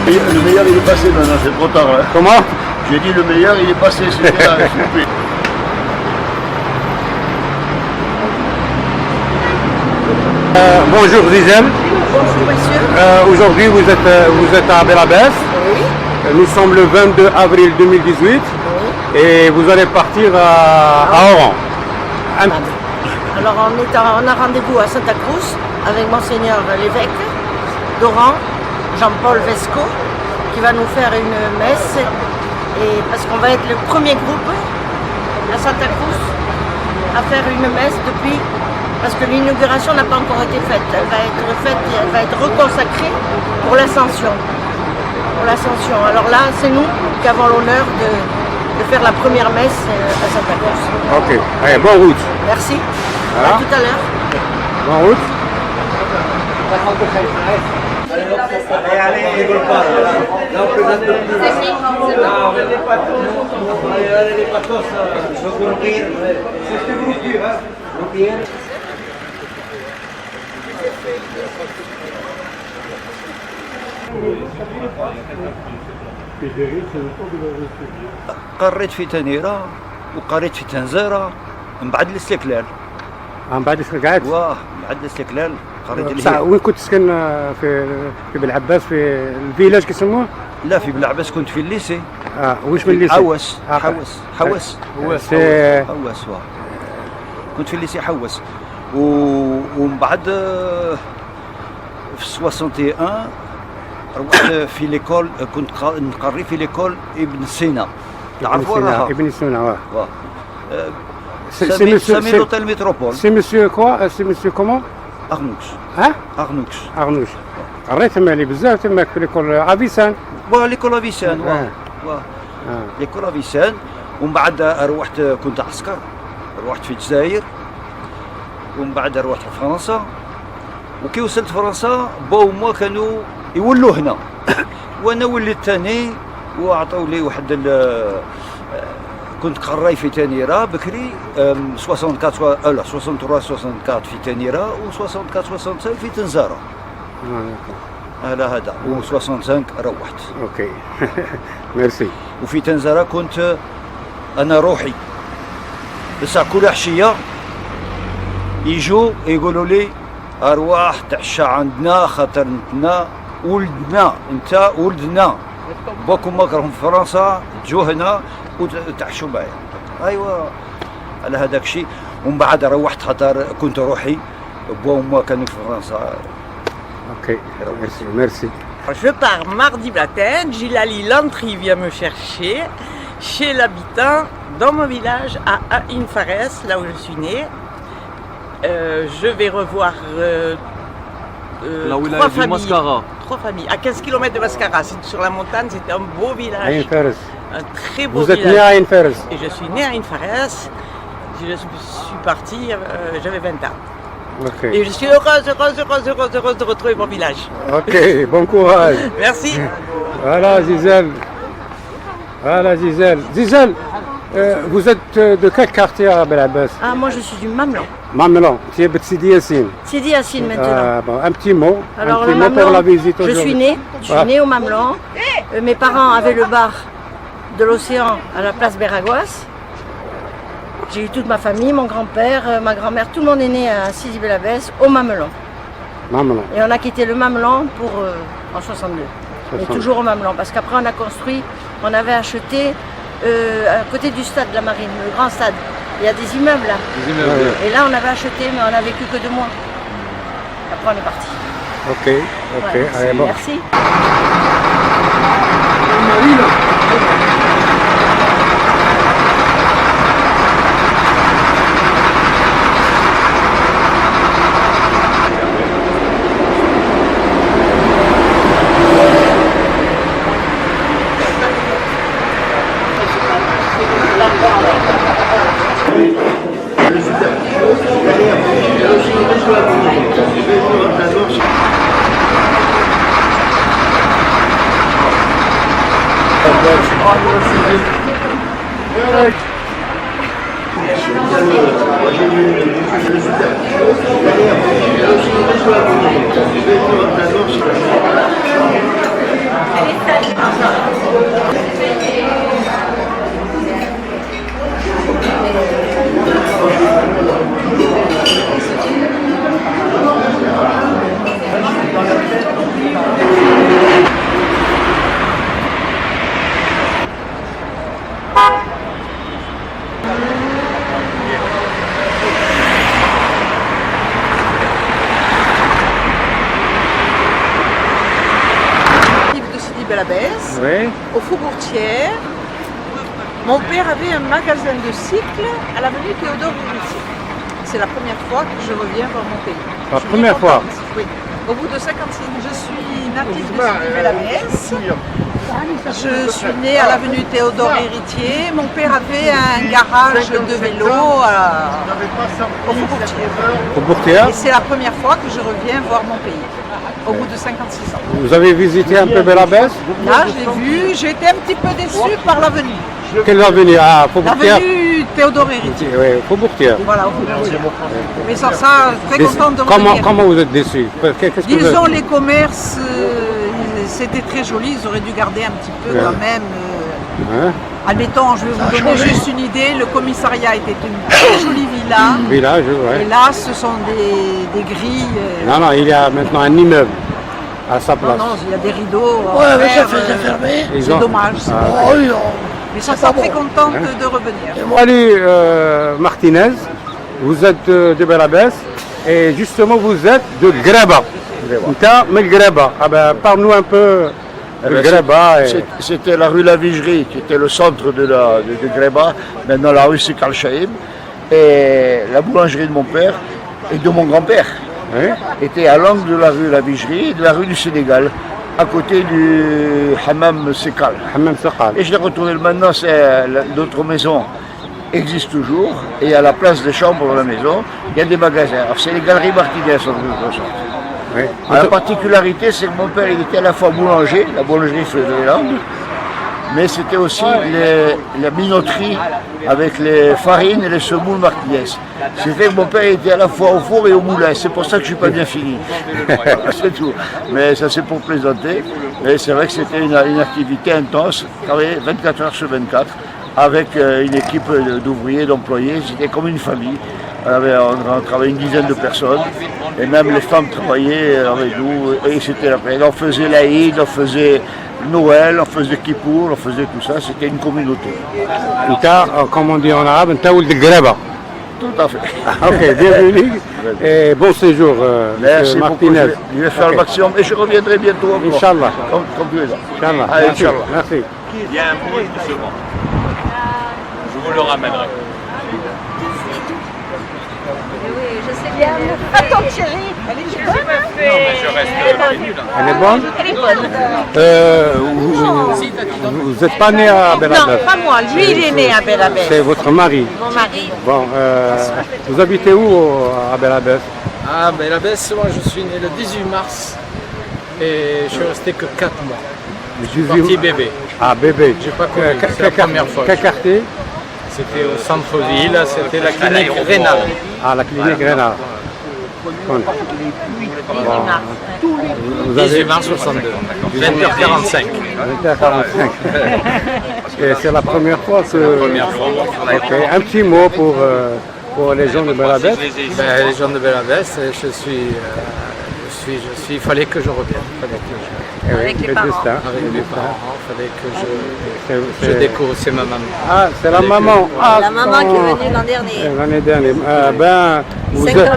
Le meilleur il est passé maintenant, c'est trop tard. Hein. Comment? J'ai dit le meilleur il est passé, c'était là, s'il vous plaît. Bonjour Gisèle. Bonjour monsieur. Aujourd'hui vous êtes à Belabès. Oui. Nous sommes le 22 avril 2018 Oui. et vous allez partir à Oran. Alors on a rendez-vous à Santa Cruz avec Monseigneur l'évêque d'Oran, Jean-Paul Vesco, qui va nous faire une messe. Et parce qu'on va être le premier groupe à Santa Cruz à faire une messe depuis, parce que l'inauguration n'a pas encore été faite. Elle va être reconsacrée pour l'Ascension. Alors là, c'est nous qui avons l'honneur de faire la première messe à Santa Cruz. Ok, allez, bonne route. Merci. Voilà. À tout à l'heure. Bonne route. Allez, rigole pas. Là, on plaisante plus. Allez, les patos, je veux courir. C'est ce que vous dites, hein. قريت في تنيرة وقريت في تنزيرة من بعد الاستقلال. عم بعد قاعد؟ واه بعد الاستقلال قريت بصح وين كنت تسكن في بلعباس في الفيلاج كيسموه؟ لا في بلعباس كنت في الليسي. واش من الليسي؟ حوس. سي حوس واه كنت في الليسي حوس ومن بعد في 61 روحت في ليكول كنت نقري في ليكول ابن سينا. تعرفوها؟ ابن سينا واه سي لوتيل ميتروبول. سي مسيو كوا سي مسيو كومون؟ أغنوكس. أغنوكس. أغنوش. قريت تمالي بزاف تماك في ليكول افيسان. ليكول افيسان ليكول افيسان ومن بعد روحت كنت عسكر روحت في الجزائر ومن بعد روحت لفرنسا وكي وصلت فرنسا با وما كانوا يولوا هنا وانا وليت ثاني وعطوا لي واحد كنت قراي في تانيرا بكري 64 لا 63 في تانيرا و 64 في تنزارة على هذا و 65 روحت. اوكي ميرسي. وفي تنزارة كنت انا روحي بس كل عشية يجوا يقولوا لي ارواح تعشى عندنا خاطر ولدنا انت ولدنا باكم ماكرهم في فرنسا تجوا هنا وتعشوا معايا. ايوا على هذاك الشيء ومن بعد روحت خاطر كنت روحي بوا وما كانوا في فرنسا. اوكي ميرسي. Je pars mardi matin, Gilali Lantry vient me chercher chez l'habitant dans mon village à Infares, là où je suis née. Je vais revoir trois familles, à 15 km de Mascara, c'est sur la montagne, c'était un beau village, un très beau village. Vous êtes né à Infares? Et je suis née à Infares, je suis partie, j'avais 20 ans. Okay. Et je suis heureuse de retrouver mon village. Ok, bon courage. Merci. Voilà Gisèle. Gisèle, vous êtes de quel quartier à Belabès? Moi je suis du Mamelon. Mamelon, tu es de Sidi Yassine. Sidi Yassine maintenant. Bon, un petit mot, Alors, pour la visite je aujourd'hui. suis née au Mamelon. Mes parents avaient le bar de l'Océan à la place Béragoas. J'ai eu toute ma famille, mon grand-père, ma grand-mère, tout le monde est né à Sidi Belabès, au Mamelon. Et on a quitté le Mamelon en 62. Mais toujours au Mamelon, parce qu'après on a construit, on avait acheté à côté du stade de la Marine, le grand stade. Il y a des immeubles là. Et là on avait acheté, mais on n'a vécu que 2 mois. Après on est parti. Ok, Voilà, allez, bon. Merci. Allez, Bel-Abbès, Oui. au Faubourg-Thiers. Mon père avait un magasin de cycles à l'avenue Théodore-Héritier. C'est la première fois que je reviens voir mon pays. La Je suis première bien fois. contente, oui. Au bout de 56 ans, je suis native de Bel-Abbès. Je suis née à l'avenue Théodore-Héritier. Mon père avait un garage de vélo au Faubourg-Thiers. Au Bourtière. Et c'est la première fois que je reviens voir mon pays, au bout de 56 ans. Vous avez visité un peu Bel-Abbès? Là, je l'ai vu, j'ai été un petit peu déçue par l'avenue. Quelle avenue? Ah, Faubourtière. L'avenue Théodore-Héritier. Oui, Faubourtière. Voilà, au Faubourg-Thiers. Mais sans ça, très contente de Comment, revenir. comment vous êtes déçu? Qu'est-ce que vous Disons, avez- les commerces, c'était très joli, ils auraient dû garder un petit peu Ouais. quand même. Hein? Admettons, je vais vous donner juste une idée, le commissariat était une très jolie villa. Village, Et ouais. là, ce sont des grilles. Non, non, il y a maintenant un immeuble à sa Non, place. non, il y a des rideaux. Ouais, mais ça verre, fait fermé. Ils c'est ont- dommage. c'est Ah, dommage. Oh, non. Mais je suis très contente de revenir. Salut Martinez, vous êtes de Bel-Abbès et justement vous êtes de Greba. Nta من Greba. Ah ben, parle-nous un peu Eh de ben, Greba. C'était la rue La Vigerie qui était le centre de Greba. Maintenant la rue c'est Karl Shaib. Et la boulangerie de mon père et de mon grand-père Oui. était à l'angle de la rue La Vigerie et de la rue du Sénégal, à côté du Hammam Sekal. Hammam Sekal. Et je l'ai retourné maintenant, notre maison existe toujours, et à la place des chambres de la maison, il y a des magasins. Alors c'est les galeries Martinez en quelque sorte. Oui. La particularité, c'est que mon père il était à la fois boulanger, la boulangerie faisait langue, mais c'était aussi la minoterie avec les farines et les semoules Martinez. C'était que mon père était à la fois au four et au moulin, c'est pour ça que je ne suis pas bien fini. C'est tout. Mais ça c'est pour plaisanter. Mais c'est vrai que c'était une activité intense, travailler 24 heures sur 24, avec une équipe d'ouvriers, d'employés, c'était comme une famille. On travaillait une dizaine de personnes, et même les femmes travaillaient avec nous, et c'était la paix. On faisait l'Aïd, on faisait Noël, on faisait Kippour, on faisait tout ça, c'était une communauté. Nta, comme on dit en arabe, Nta ولد Greba. Tout à fait. Ok, bienvenue et bon séjour, Merci monsieur beaucoup, Martinez. je vais faire Ok. le maximum, et je reviendrai bientôt encore. Inch'Allah. Comme tu es là. Inch'Allah. Allez, Merci. Inch'Allah. Merci. Il y a un bruit doucement. Je vous le ramènerai. Attends Thierry, Non, mais je reste pénible. Elle est bonne? elle est bonne. Vous n'êtes pas né à Non, Bel-Abbès? pas moi, lui il est né à Bel-Abbès. C'est votre mari. Mon mari. Bon, vous habitez où à Bel-Abbès? Ah, ben la baisse, moi je suis né le 18 mars et je suis resté que 4 mois. Je suis parti bébé. Ah, bébé. J'ai pas connu, c'est la première fois. Quel quartier? C'était au centre-ville, c'était la clinique rénale. Ah, la clinique Rénal. Bon. 18 mars 62, 20h45. 20h45. Et c'est la première fois que... Ok, un petit mot pour les gens de Bel-Abbès. Ben, les gens de Bel-Abbès, il fallait que je revienne. Eh oui, Avec les le parents. destin. Avec mes parents, il fallait que je C'est- découvre, c'est ma maman. Ah, c'est la maman. Ah, La maman qui est oh, venue l'an dernier. l'année dernière. Ben, vous 56 êtes,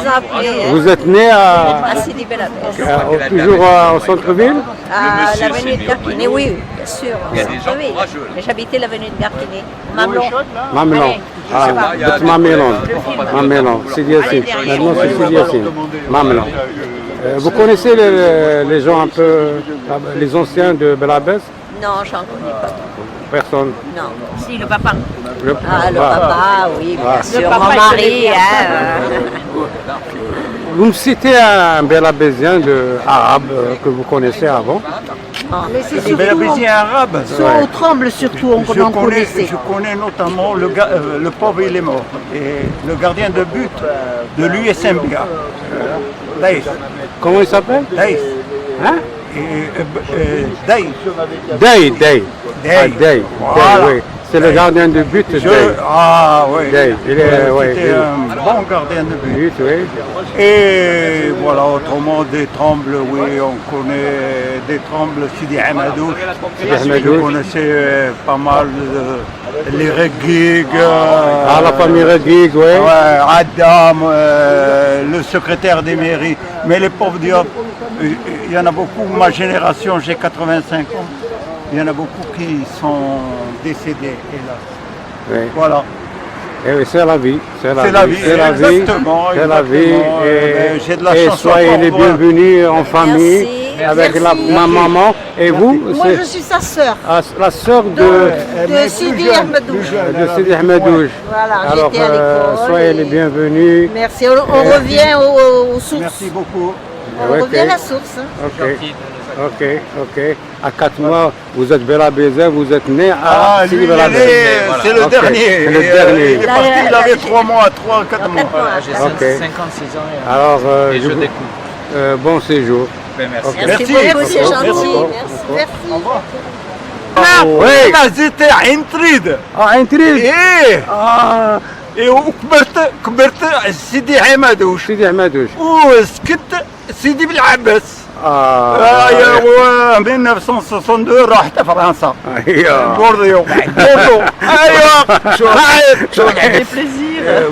ans après, vous êtes né à Sidi Bel-Abbès. toujours au centre-ville? À l'avenue de Garquinet, oui, bien sûr. Oui, mais j'habitais l'avenue de Garquinet. Mamelon. Mamelon. Allez, Ah, je sais pas. c'est Mamelon. Mamelon, Sidi Yassine. Maintenant, c'est Sidi Yassine. Mamelon. Vous connaissez les gens un peu, les anciens de Bel-Abbès? Non, j'en connais pas. Personne. Non. Si, le papa. Le- Ah, le bah, papa, oui, bien Ah. sûr. Mon mari, Vous me citez un Bel-Abbésien arabe que vous connaissez avant? Mais c'est Les Bel-Abbésiens arabes. au Tremble surtout, on en connaissait. Je connais notamment le pauvre, il est mort. Et le gardien de but de l'USMBA, Daïs. Comment il s'appelle? Daïs. Hein? Daïs. Day. Ah, Day. Voilà. Oui. C'est le gardien de but, Day. Ah oui. Day. Il est, ouais, C'était un bon gardien de but. oui. Et voilà, autrement des Trembles, oui, on connaît des Trembles, Sidi Hamadouche. Hamadouche. Je connaissais pas mal les Reguig. Ah, la famille Reguig, oui. Ouais, Adam, le secrétaire des mairies. Mais les pauvres diables, il y en a beaucoup, ma génération, j'ai 85 ans, il y en a beaucoup qui sont décédés, hélas. Oui. Voilà. Eh oui, c'est la vie. C'est la vie, exactement. C'est la vie. J'ai de la Et chance soyez encore les pour- bienvenus en famille avec ma maman. Et vous, Moi, je suis sa sœur. la sœur De Sidi Ahmedouche. de Sidi Ahmedouche. Voilà, Alors, j'étais à l'école. soyez et- les bienvenus. Merci, on revient aux sources. Merci beaucoup. On Ok. revient à la source. Ok. À 4 mois, vous êtes Bella Bézin, vous êtes né à Ah, lui, Sidi il est Bella né, Bézin. c'est le Ok, dernier. c'est le dernier. Il est parti, il avait 3 mois, 4 mois. J'ai Ok. 56 ans Alors, et je vous- découvre. bon séjour. Merci. Ok. Merci beaucoup, c'est gentil. Merci. Oui. انا زدت عين تريد عين تريد ايه وكبرت سيدي عمادوش سيدي عمادوش وسكت سيدي بالعباس ايوا 1962 رحت فرنسا ايوه بوردو ايوا شو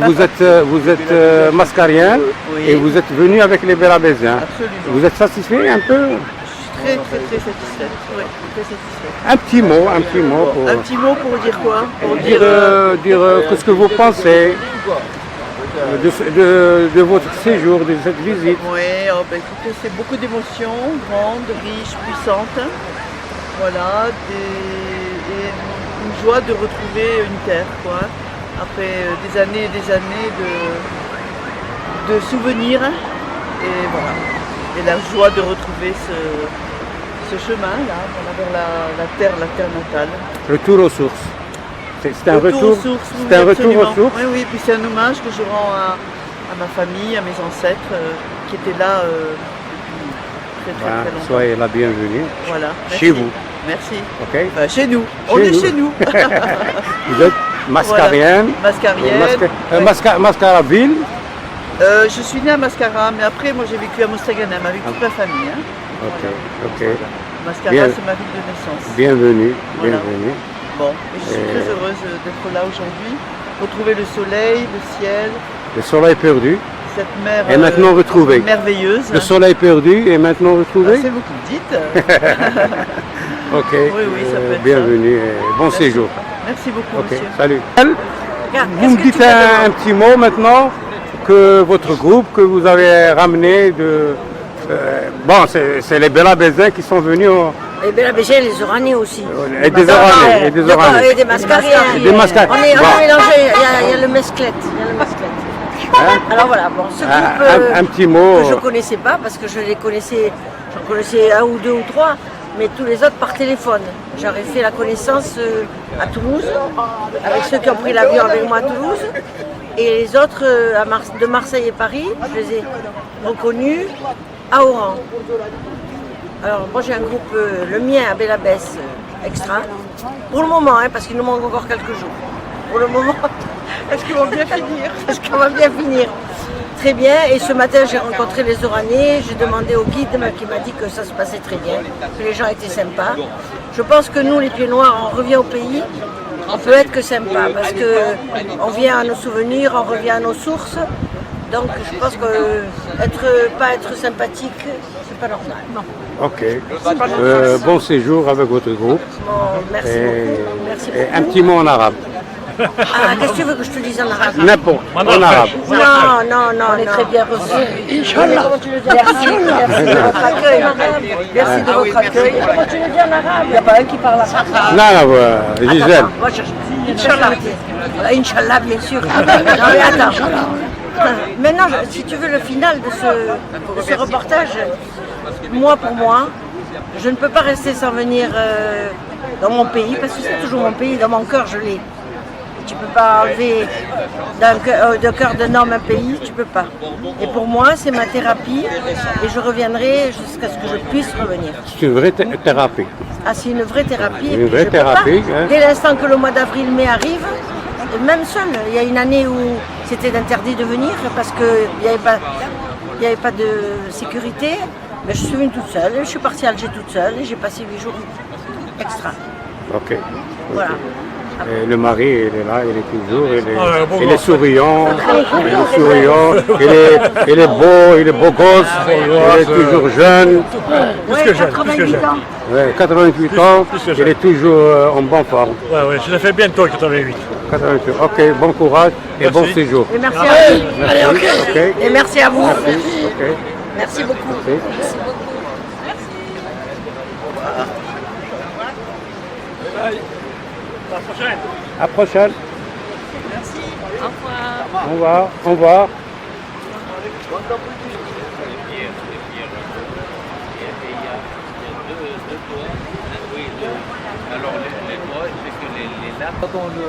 vous êtes mascarien et vous êtes venu avec les Bélabésiens. Vous êtes satisfait un peu? Très satisfaite. Oui, très satisfaite. Un petit mot pour Un petit mot pour dire quoi? Pour dire ce que vous pensez de votre séjour, de cette visite. Oui, écoutez, c'est beaucoup d'émotions, grandes, riches, puissantes. Voilà, et une joie de retrouver une terre, quoi. Après des années et des années de souvenirs. Et voilà. Et la joie de retrouver ce chemin-là, voilà, vers la terre natale. Retour aux sources. C'est un retour aux sources. C'est un retour aux sources. Oui, oui, puis c'est un hommage que je rends à ma famille, à mes ancêtres qui étaient là depuis très longtemps. Soyez la bienvenue. Voilà. Chez vous. Merci. Ok. Chez nous. On est chez nous. Vous êtes mascarienne. Mascarienne. Mascaraville. Je suis née à Mascara, mais après moi j'ai vécu à Mostaganem avec toute ma famille. Hein. Ok. Mascara, c'est ma ville de naissance. Bienvenue. Voilà. Bon, et je suis très heureuse d'être là aujourd'hui. Retrouver le soleil, le ciel. Le soleil perdu. Cette mer et maintenant retrouvé. Merveilleuse. Le soleil perdu et maintenant retrouvé. C'est vous qui le dites. Ok. Oui, ça peut être bienvenue et bon séjour. Merci beaucoup, monsieur. Salut. Vous me dites un petit mot maintenant que votre groupe que vous avez ramené de... bon, c'est les Bélabésiens qui sont venus... Les Bélabésiens, les Oranais aussi. Et des Oranais. Et des Mascariens. On est mélangés, il y a le mesclette. Alors voilà, bon, ce groupe un petit mot. Que je ne connaissais pas parce que j'en connaissais un ou deux ou trois, mais tous les autres par téléphone. J'aurais fait la connaissance à Toulouse, avec ceux qui ont pris l'avion avec moi à Toulouse, et les autres de Marseille et Paris, je les ai reconnus à Oran. Alors moi j'ai un groupe, le mien à Bélabès, extra, pour le moment, parce qu'il nous manque encore quelques jours. Pour le moment, est-ce qu'ils vont bien finir? Est-ce qu'on va bien finir? Très bien, et ce matin j'ai rencontré les Oranais, j'ai demandé au guide qui m'a dit que ça se passait très bien, que les gens étaient sympas. Je pense que nous les pieds noirs, on revient au pays, on peut être que sympa, parce qu'on vient à nos souvenirs, on revient à nos sources. Donc je pense que pas être sympathique, c'est pas normal. Non. Ok. Bon séjour avec votre groupe. Bon, merci beaucoup. Merci beaucoup. Et un petit mot en arabe. Ah, qu'est-ce que tu veux que je te dise en arabe? N'importe, en arabe. Non, on est très bien reçus. Inch'Allah. Comment tu le dis? Merci de votre accueil. Merci de votre accueil. Comment tu le dis en arabe? Il n'y a pas un qui parle arabe. Non, Gisèle. Moi, Inch'Allah. Inch'Allah, bien sûr. Non, mais attends. Maintenant, si tu veux le final de ce reportage, pour moi, je ne peux pas rester sans venir dans mon pays, parce que c'est toujours mon pays, dans mon cœur je l'ai. Tu ne peux pas enlever d'un cœur d'un homme un pays, tu ne peux pas. Et pour moi, c'est ma thérapie, et je reviendrai jusqu'à ce que je puisse revenir. C'est une vraie thérapie. Ah, c'est une vraie thérapie. Une vraie thérapie. Dès l'instant que le mois d'avril-mai arrive, même seul, il y a une année où c'était interdit de venir parce qu'il n'y avait pas de sécurité. Mais je suis venue toute seule, je suis partie à Alger toute seule et j'ai passé 8 jours extra. Ok. Voilà. Et le mari, il est là, il est toujours, il est souriant, il est beau gosse, il est toujours jeune. Plus que jeune. 88 ans. Ouais, 88 ans, il est toujours en bonne forme. Ouais, je l'ai fait bientôt, 88. 88. Ok, bon courage et bon séjour. Et merci à vous. Merci. Allez, ok. Et merci à vous. Merci. Okay. Merci beaucoup. Merci. Merci beaucoup. À la prochaine. À la prochaine. Merci. Au revoir. Au revoir. Au revoir. Alors les doigts, c'est que les lattes dans le